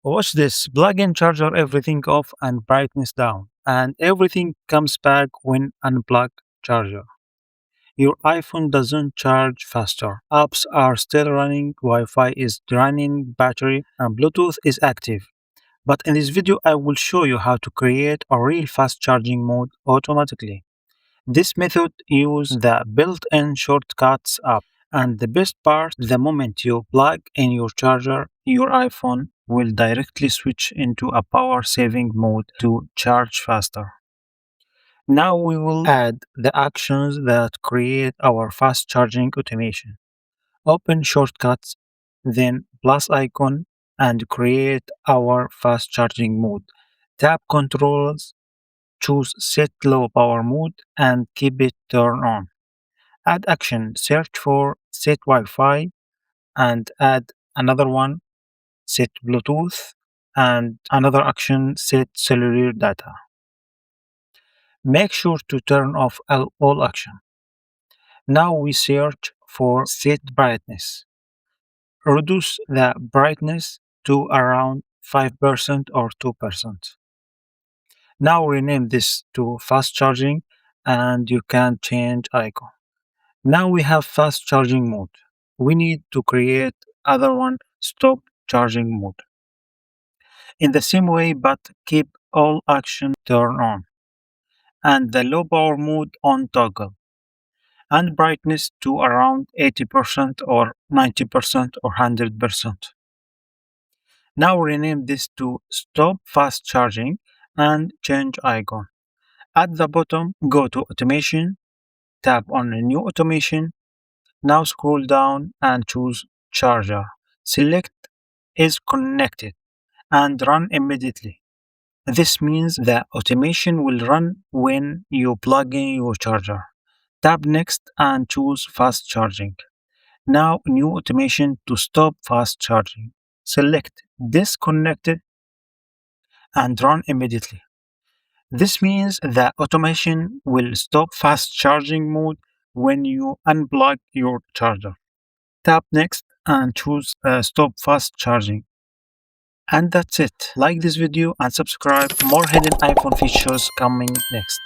Watch this. Plug in charger, everything off and brightness down. And everything comes back when unplug charger. Your iPhone doesn't charge faster. Apps are still running, Wi-Fi is draining battery, and Bluetooth is active. But in this video, I will show you how to create a real fast charging mode automatically. This method uses the built-in shortcuts app. And the best part, the moment you plug in your charger, your iPhone will directly switch into a power saving mode to charge faster. Now we will add the actions that create our fast charging automation. Open shortcuts, then plus icon, and create our fast charging mode. Tap controls, choose set low power mode, and keep it turned on. Add action, search for set Wi-Fi, and add another one, set Bluetooth, and another action, set cellular data. Make sure to turn off all action. Now we search for set brightness. Reduce the brightness to around 5% or 2%. Now rename this to fast charging and you can change icon. Now we have fast charging mode. We need to create other one, stop charging mode. In the same way, but keep all action turned on and the low power mode on toggle and brightness to around 80% or 90% or 100%. Now rename this to stop fast charging and change icon. At the bottom, go to automation, tap on a new automation. Now scroll down and choose charger. Select is connected and run immediately. This means the automation will run when you plug in your charger. Tap next and choose fast charging. Now new automation to stop fast charging. Select disconnected and run immediately. This means the automation will stop fast charging mode when you unplug your charger. Tap next and choose stop fast charging. And that's it. Like this video and subscribe. More hidden iPhone features coming next.